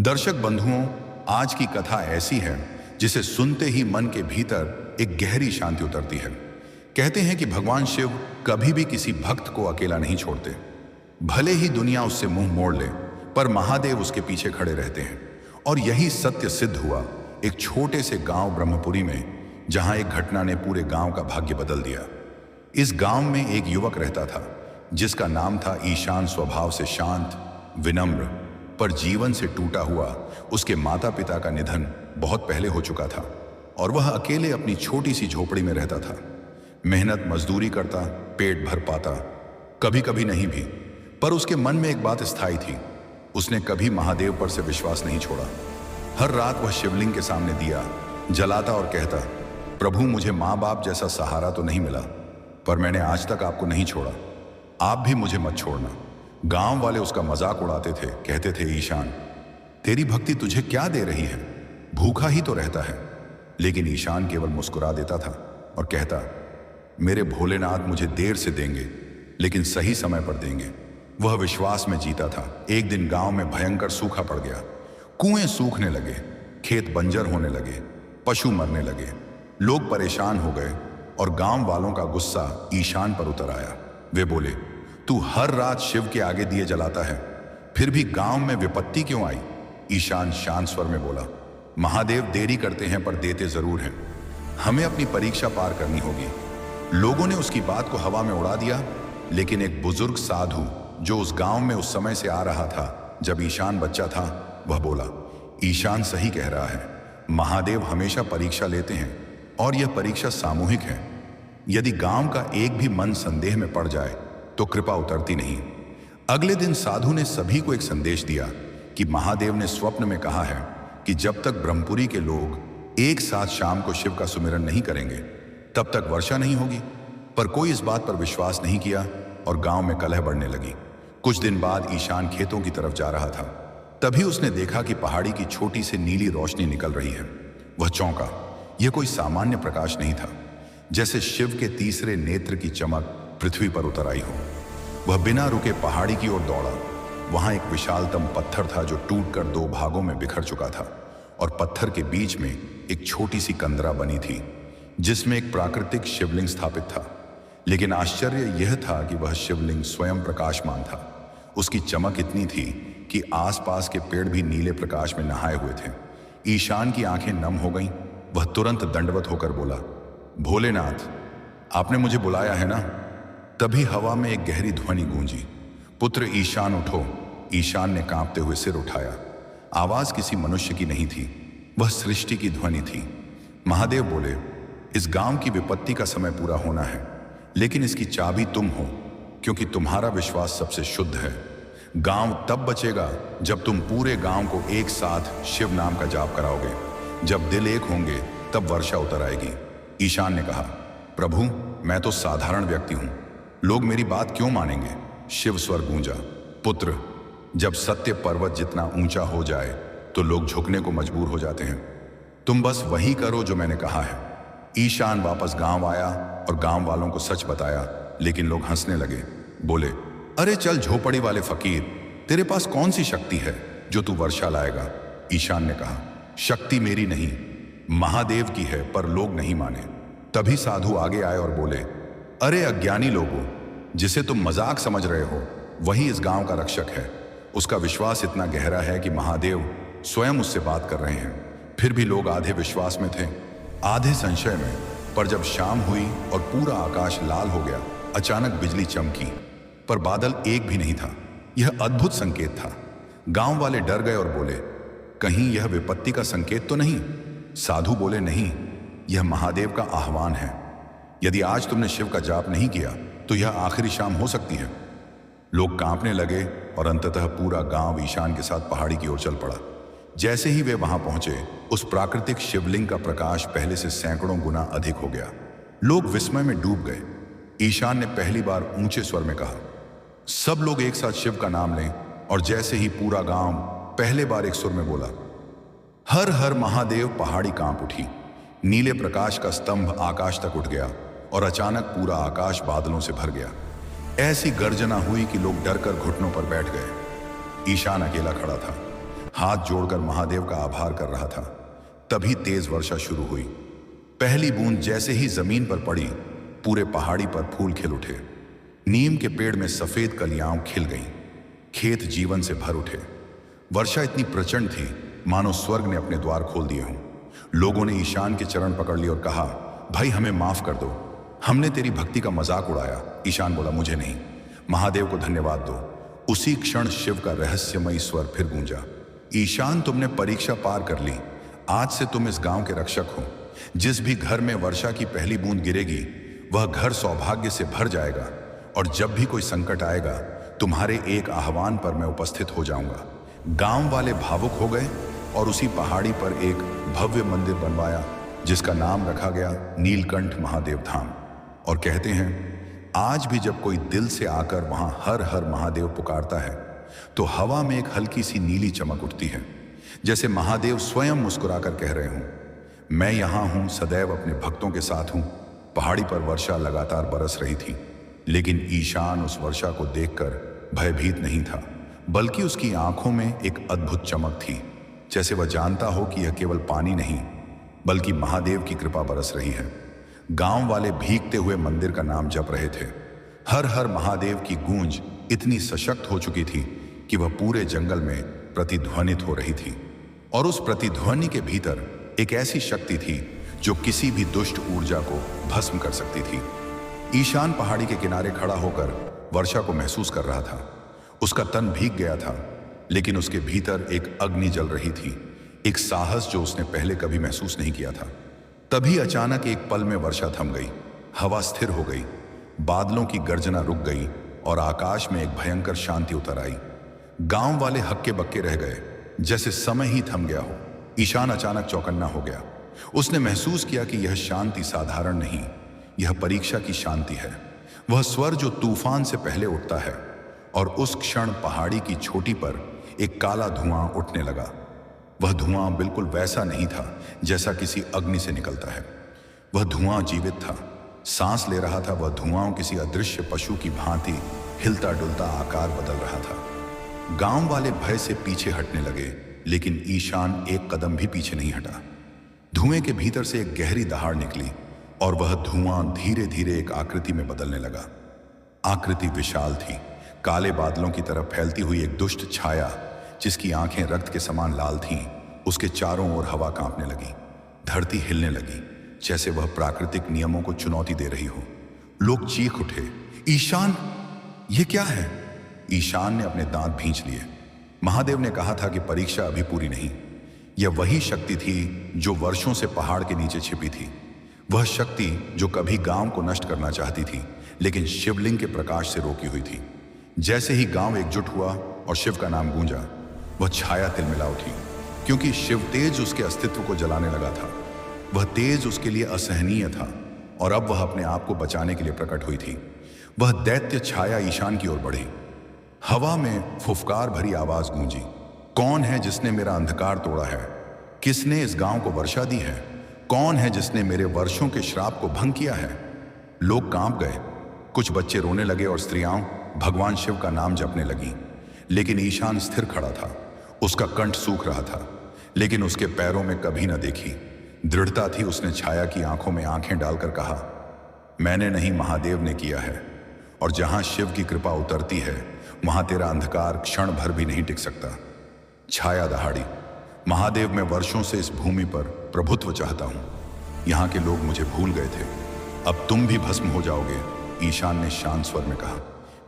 दर्शक बंधुओं, आज की कथा ऐसी है जिसे सुनते ही मन के भीतर एक गहरी शांति उतरती है। कहते हैं कि भगवान शिव कभी भी किसी भक्त को अकेला नहीं छोड़ते। भले ही दुनिया उससे मुंह मोड़ ले, पर महादेव उसके पीछे खड़े रहते हैं। और यही सत्य सिद्ध हुआ एक छोटे से गांव ब्रह्मपुरी में, जहां एक घटना ने पूरे गांव का भाग्य बदल दिया। इस गांव में एक युवक रहता था जिसका नाम था ईशान। स्वभाव से शांत, विनम्र, पर जीवन से टूटा हुआ। उसके माता पिता का निधन बहुत पहले हो चुका था और वह अकेले अपनी छोटी सी झोपड़ी में रहता था। मेहनत मजदूरी करता, पेट भर पाता, कभी कभी नहीं भी, पर उसके मन में एक बात स्थायी थी। उसने कभी महादेव पर से विश्वास नहीं छोड़ा। हर रात वह शिवलिंग के सामने दिया जलाता और कहता, प्रभु, मुझे माँ बाप जैसा सहारा तो नहीं मिला, पर मैंने आज तक आपको नहीं छोड़ा। आप भी मुझे मत छोड़ना। गांव वाले उसका मजाक उड़ाते थे, कहते थे, ईशान, तेरी भक्ति तुझे क्या दे रही है, भूखा ही तो रहता है। लेकिन ईशान केवल मुस्कुरा देता था और कहता, मेरे भोलेनाथ मुझे देर से देंगे, लेकिन सही समय पर देंगे। वह विश्वास में जीता था। एक दिन गांव में भयंकर सूखा पड़ गया। कुएं सूखने लगे, खेत बंजर होने लगे, पशु मरने लगे। लोग परेशान हो गए और गांव वालों का गुस्सा ईशान पर उतर आया। वे बोले, तू हर रात शिव के आगे दिए जलाता है, फिर भी गांव में विपत्ति क्यों आई? ईशान शांत स्वर में बोला, महादेव देरी करते हैं पर देते जरूर हैं। हमें अपनी परीक्षा पार करनी होगी। लोगों ने उसकी बात को हवा में उड़ा दिया, लेकिन एक बुजुर्ग साधु जो उस गांव में उस समय से आ रहा था जब ईशान बच्चा था, वह बोला, ईशान सही कह रहा है। महादेव हमेशा परीक्षा लेते हैं और यह परीक्षा सामूहिक है। यदि गांव का एक भी मन संदेह में पड़ जाए तो कृपा उतरती नहीं। अगले दिन साधु ने सभी को एक संदेश दिया कि महादेव ने स्वप्न में कहा है कि जब तक ब्रह्मपुरी के लोग एक साथ शाम को शिव का सुमिरन नहीं करेंगे, तब तक वर्षा नहीं होगी। पर कोई इस बात पर विश्वास नहीं किया और गांव में कलह बढ़ने लगी। कुछ दिन बाद ईशान खेतों की तरफ जा रहा था। तभी उसने देखा कि पहाड़ी की छोटी से नीली रोशनी निकल रही है। वह चौंका। यह कोई सामान्य प्रकाश नहीं था, जैसे शिव के तीसरे नेत्र की चमक पृथ्वी पर उतर आई हो। वह बिना रुके पहाड़ी की ओर दौड़ा। वहां एक विशालतम पत्थर था जो टूटकर दो भागों में बिखर चुका था, और पत्थर के बीच में एक छोटी सी कंदरा बनी थी जिसमें एक प्राकृतिक शिवलिंग स्थापित था। लेकिन आश्चर्य यह था कि वह शिवलिंग स्वयं प्रकाशमान था। उसकी चमक इतनी थी कि आसपास के पेड़ भी नीले प्रकाश में नहाए हुए थे। ईशान की आंखें नम हो गईं। वह तुरंत दंडवत होकर बोला, भोलेनाथ, आपने मुझे बुलाया है ना? तभी हवा में एक गहरी ध्वनि गूंजी, पुत्र ईशान उठो। ईशान ने कांपते हुए सिर उठाया। आवाज किसी मनुष्य की नहीं थी, वह सृष्टि की ध्वनि थी। महादेव बोले, इस गांव की विपत्ति का समय पूरा होना है, लेकिन इसकी चाबी तुम हो, क्योंकि तुम्हारा विश्वास सबसे शुद्ध है। गांव तब बचेगा जब तुम पूरे गांव को एक साथ शिव नाम का जाप कराओगे। जब दिल एक होंगे तब वर्षा उतर आएगी। ईशान ने कहा, प्रभु, मैं तो साधारण व्यक्ति हूं, लोग मेरी बात क्यों मानेंगे? शिव स्वर गूंजा, पुत्र, जब सत्य पर्वत जितना ऊंचा हो जाए तो लोग झुकने को मजबूर हो जाते हैं। तुम बस वही करो जो मैंने कहा है। ईशान वापस गांव आया और गांव वालों को सच बताया, लेकिन लोग हंसने लगे। बोले, अरे चल झोपड़ी वाले फकीर, तेरे पास कौन सी शक्ति है जो तू वर्षा लाएगा? ईशान ने कहा, शक्ति मेरी नहीं, महादेव की है, पर लोग नहीं माने। तभी साधु आगे आए और बोले, अरे अज्ञानी लोगों, जिसे तुम मजाक समझ रहे हो वही इस गांव का रक्षक है। उसका विश्वास इतना गहरा है कि महादेव स्वयं उससे बात कर रहे हैं। फिर भी लोग आधे विश्वास में थे, आधे संशय में। पर जब शाम हुई और पूरा आकाश लाल हो गया, अचानक बिजली चमकी, पर बादल एक भी नहीं था। यह अद्भुत संकेत था। गांव वाले डर गए और बोले, कहीं यह विपत्ति का संकेत तो नहीं? साधु बोले, नहीं, यह महादेव का आह्वान है। यदि आज तुमने शिव का जाप नहीं किया तो यह आखिरी शाम हो सकती है। लोग कांपने लगे और अंततः पूरा गांव ईशान के साथ पहाड़ी की ओर चल पड़ा। जैसे ही वे वहां पहुंचे, उस प्राकृतिक शिवलिंग का प्रकाश पहले से सैकड़ों गुना अधिक हो गया। लोग विस्मय में डूब गए। ईशान ने पहली बार ऊंचे स्वर में कहा, सब लोग एक साथ शिव का नाम लें। और जैसे ही पूरा गांव पहले बार एक सुर में बोला, हर हर महादेव, पहाड़ी कांप उठी। नीले प्रकाश का स्तंभ आकाश तक उठ गया और अचानक पूरा आकाश बादलों से भर गया। ऐसी गर्जना हुई कि लोग डरकर घुटनों पर बैठ गए। ईशान अकेला खड़ा था। हाथ जोड़कर महादेव का आभार कर रहा था। तभी तेज वर्षा शुरू हुई। पहली बूंद जैसे ही जमीन पर पड़ी, पूरे पहाड़ी पर फूल खिल उठे। नीम के पेड़ में सफेद कलियां खिल गईं। खेत जीवन से भर उठे। वर्षा इतनी प्रचंड थी मानो स्वर्ग ने अपने द्वार खोल दिए हों। लोगों ने ईशान के चरण पकड़ लिए और कहा, भाई हमें माफ कर दो, हमने तेरी भक्ति का मजाक उड़ाया। ईशान बोला, मुझे नहीं, महादेव को धन्यवाद दो। उसी क्षण शिव का रहस्यमयी स्वर फिर गूंजा, ईशान तुमने परीक्षा पार कर ली, आज से तुम इस गांव के रक्षक हो। जिस भी घर में वर्षा की पहली बूंद गिरेगी वह घर सौभाग्य से भर जाएगा, और जब भी कोई संकट आएगा तुम्हारे एक आह्वान पर मैं उपस्थित हो जाऊंगा। गांव वाले भावुक हो गए और उसी पहाड़ी पर एक भव्य मंदिर बनवाया जिसका नाम रखा गया नीलकंठ महादेव धाम। और कहते हैं आज भी जब कोई दिल से आकर वहां हर हर महादेव पुकारता है तो हवा में एक हल्की सी नीली चमक उठती है, जैसे महादेव स्वयं मुस्कुराकर कह रहे हों, मैं यहां हूं, सदैव अपने भक्तों के साथ हूं। पहाड़ी पर वर्षा लगातार बरस रही थी, लेकिन ईशान उस वर्षा को देखकर भयभीत नहीं था, बल्कि उसकी आंखों में एक अद्भुत चमक थी, जैसे वह जानता हो कि यह केवल पानी नहीं बल्कि महादेव की कृपा बरस रही है। गांव वाले भीगते हुए मंदिर का नाम जप रहे थे। हर हर महादेव की गूंज इतनी सशक्त हो चुकी थी कि वह पूरे जंगल में प्रतिध्वनित हो रही थी, और उस प्रतिध्वनि के भीतर एक ऐसी शक्ति थी जो किसी भी दुष्ट ऊर्जा को भस्म कर सकती थी। ईशान पहाड़ी के किनारे खड़ा होकर वर्षा को महसूस कर रहा था। उसका तन भीग गया था, लेकिन उसके भीतर एक अग्नि जल रही थी, एक साहस जो उसने पहले कभी महसूस नहीं किया था। तभी अचानक एक पल में वर्षा थम गई, हवा स्थिर हो गई, बादलों की गर्जना रुक गई और आकाश में एक भयंकर शांति उतर आई। गांव वाले हक्के बक्के रह गए, जैसे समय ही थम गया हो। ईशान अचानक चौकन्ना हो गया। उसने महसूस किया कि यह शांति साधारण नहीं, यह परीक्षा की शांति है। वह स्वर जो तूफान से पहले उठता है। और उस क्षण पहाड़ी की चोटी पर एक काला धुआं उठने लगा। वह धुआं बिल्कुल वैसा नहीं था जैसा किसी अग्नि से निकलता है। वह धुआं जीवित था, सांस ले रहा था। वह धुआं किसी अदृश्य पशु की भांति हिलता डुलता आकार बदल रहा था। गांव वाले भय से पीछे हटने लगे, लेकिन ईशान एक कदम भी पीछे नहीं हटा। धुएं के भीतर से एक गहरी दहाड़ निकली और वह धुआं धीरे धीरे एक आकृति में बदलने लगा। आकृति विशाल थी, काले बादलों की तरफ फैलती हुई एक दुष्ट छाया जिसकी आंखें रक्त के समान लाल थीं। उसके चारों ओर हवा कांपने लगी, धरती हिलने लगी, जैसे वह प्राकृतिक नियमों को चुनौती दे रही हो। लोग चीख उठे, ईशान ये क्या है? ईशान ने अपने दांत भींच लिए। महादेव ने कहा था कि परीक्षा अभी पूरी नहीं। यह वही शक्ति थी जो वर्षों से पहाड़ के नीचे छिपी थी। वह शक्ति जो कभी गांव को नष्ट करना चाहती थी, लेकिन शिवलिंग के प्रकाश से रोकी हुई थी। जैसे ही गांव एकजुट हुआ और शिव का नाम गूंजा, वह छाया तिलमिला उठी, क्योंकि शिव तेज उसके अस्तित्व को जलाने लगा था। वह तेज उसके लिए असहनीय था और अब वह अपने आप को बचाने के लिए प्रकट हुई थी। वह दैत्य छाया ईशान की ओर बढ़ी। हवा में फुफकार भरी आवाज गूंजी, कौन है जिसने मेरा अंधकार तोड़ा है? किसने इस गांव को वर्षा दी है? कौन है जिसने मेरे वर्षों के श्राप को भंग किया है? लोग कांप गए, कुछ बच्चे रोने लगे और स्त्रियां भगवान शिव का नाम जपने लगीं। लेकिन ईशान स्थिर खड़ा था। उसका कंठ सूख रहा था, लेकिन उसके पैरों में कभी न देखी दृढ़ता थी। उसने छाया की आंखों में आंखें डालकर कहा, मैंने नहीं, महादेव ने किया है। और जहां शिव की कृपा उतरती है वहां तेरा अंधकार क्षण भर भी नहीं टिक सकता। छाया दहाड़ी, महादेव, मैं वर्षों से इस भूमि पर प्रभुत्व चाहता हूं। यहां के लोग मुझे भूल गए थे, अब तुम भी भस्म हो जाओगे। ईशान ने शांत स्वर में कहा,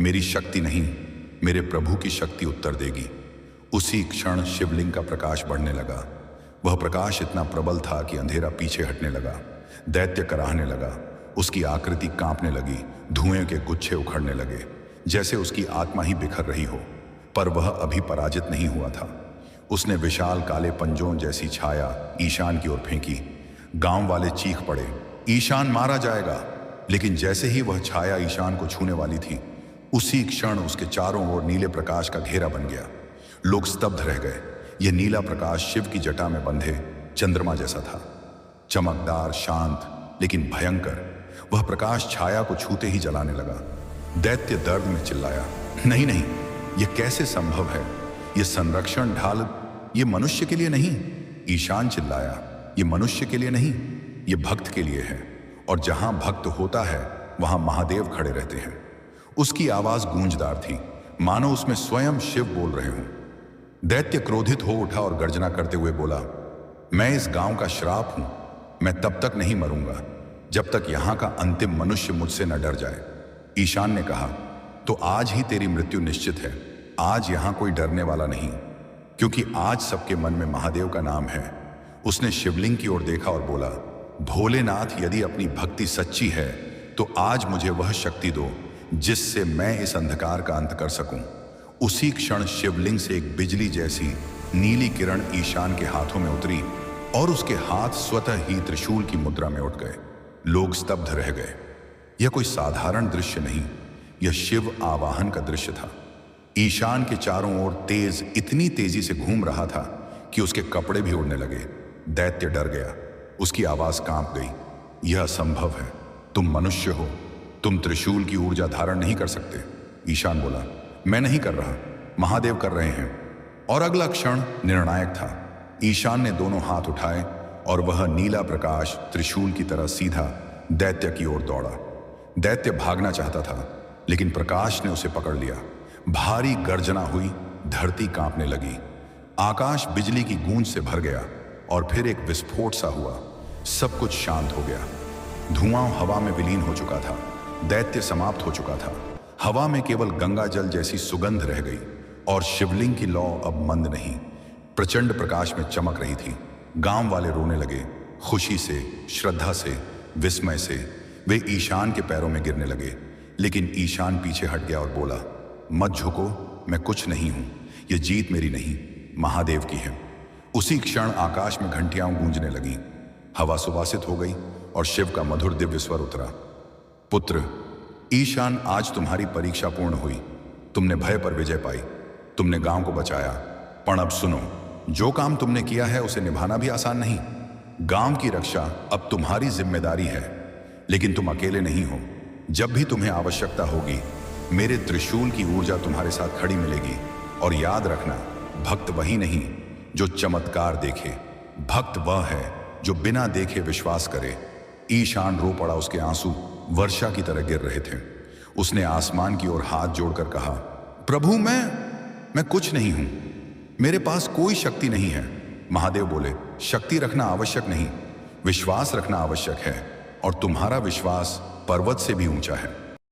मेरी शक्ति नहीं, मेरे प्रभु की शक्ति उत्तर देगी। उसी क्षण शिवलिंग का प्रकाश बढ़ने लगा। वह प्रकाश इतना प्रबल था कि अंधेरा पीछे हटने लगा। दैत्य कराहने लगा, उसकी आकृति कांपने लगी, धुएं के गुच्छे उखड़ने लगे, जैसे उसकी आत्मा ही बिखर रही हो। पर वह अभी पराजित नहीं हुआ था। उसने विशाल काले पंजों जैसी छाया ईशान की ओर फेंकी। गांव वाले चीख पड़े, ईशान मारा जाएगा। लेकिन जैसे ही वह छाया ईशान को छूने वाली थी, उसी क्षण उसके चारों ओर नीले प्रकाश का घेरा बन गया। लोग स्तब्ध रह गए। यह नीला प्रकाश शिव की जटा में बंधे चंद्रमा जैसा था, चमकदार, शांत, लेकिन भयंकर। वह प्रकाश छाया को छूते ही जलाने लगा। दैत्य दर्द में चिल्लाया, नहीं नहीं, यह कैसे संभव है? यह संरक्षण ढाल ये मनुष्य के लिए नहीं। ईशान चिल्लाया, ये मनुष्य के लिए नहीं, ये भक्त के लिए है। और जहां भक्त होता है वहां महादेव खड़े रहते हैं। उसकी आवाज गूंजदार थी, मानो उसमें स्वयं शिव बोल रहे हों। दैत्य क्रोधित हो उठा और गर्जना करते हुए बोला, मैं इस गांव का श्राप हूं। मैं तब तक नहीं मरूंगा जब तक यहां का अंतिम मनुष्य मुझसे न डर जाए। ईशान ने कहा, तो आज ही तेरी मृत्यु निश्चित है। आज यहां कोई डरने वाला नहीं, क्योंकि आज सबके मन में महादेव का नाम है। उसने शिवलिंग की ओर देखा और बोला, भोलेनाथ, यदि अपनी भक्ति सच्ची है तो आज मुझे वह शक्ति दो जिससे मैं इस अंधकार का अंत कर सकूं। उसी क्षण शिवलिंग से एक बिजली जैसी नीली किरण ईशान के हाथों में उतरी और उसके हाथ स्वतः ही त्रिशूल की मुद्रा में उठ गए। लोग स्तब्ध रह गए। यह कोई साधारण दृश्य नहीं, यह शिव आवाहन का दृश्य था। ईशान के चारों ओर तेज इतनी तेजी से घूम रहा था कि उसके कपड़े भी उड़ने लगे। दैत्य डर गया, उसकी आवाज कांप गई, यह असंभव है। तुम मनुष्य हो, तुम त्रिशूल की ऊर्जा धारण नहीं कर सकते। ईशान बोला, मैं नहीं कर रहा, महादेव कर रहे हैं। और अगला क्षण निर्णायक था। ईशान ने दोनों हाथ उठाए और वह नीला प्रकाश त्रिशूल की तरह सीधा दैत्य की ओर दौड़ा। दैत्य भागना चाहता था, लेकिन प्रकाश ने उसे पकड़ लिया। भारी गर्जना हुई, धरती कांपने लगी, आकाश बिजली की गूंज से भर गया और फिर एक विस्फोट सा हुआ। सब कुछ शांत हो गया। धुआं हवा में विलीन हो चुका था। दैत्य समाप्त हो चुका था। हवा में केवल गंगा जल जैसी सुगंध रह गई और शिवलिंग की लौ अब मंद नहीं, प्रचंड प्रकाश में चमक रही थी। गांव वाले रोने लगे, खुशी से, श्रद्धा से, विस्मय से। वे ईशान के पैरों में गिरने लगे, लेकिन ईशान पीछे हट गया और बोला, मत झुको, मैं कुछ नहीं हूं। यह जीत मेरी नहीं, महादेव की है। उसी क्षण आकाश में घंटियां गूंजने लगी, हवा सुवासित हो गई और शिव का मधुर दिव्य स्वर उतरा, पुत्र ईशान, आज तुम्हारी परीक्षा पूर्ण हुई। तुमने भय पर विजय पाई, तुमने गांव को बचाया। पर अब सुनो, जो काम तुमने किया है उसे निभाना भी आसान नहीं। गांव की रक्षा अब तुम्हारी जिम्मेदारी है, लेकिन तुम अकेले नहीं हो। जब भी तुम्हें आवश्यकता होगी, मेरे त्रिशूल की ऊर्जा तुम्हारे साथ खड़ी मिलेगी। और याद रखना, भक्त वही नहीं जो चमत्कार देखे, भक्त वह है जो बिना देखे विश्वास करे। ईशान रो पड़ा, उसके आंसू वर्षा की तरह गिर रहे थे। उसने आसमान की ओर हाथ जोड़कर कहा, प्रभु, मैं कुछ नहीं हूं, मेरे पास कोई शक्ति नहीं है। महादेव बोले, शक्ति रखना आवश्यक नहीं, विश्वास रखना आवश्यक है, और तुम्हारा विश्वास पर्वत से भी ऊंचा है।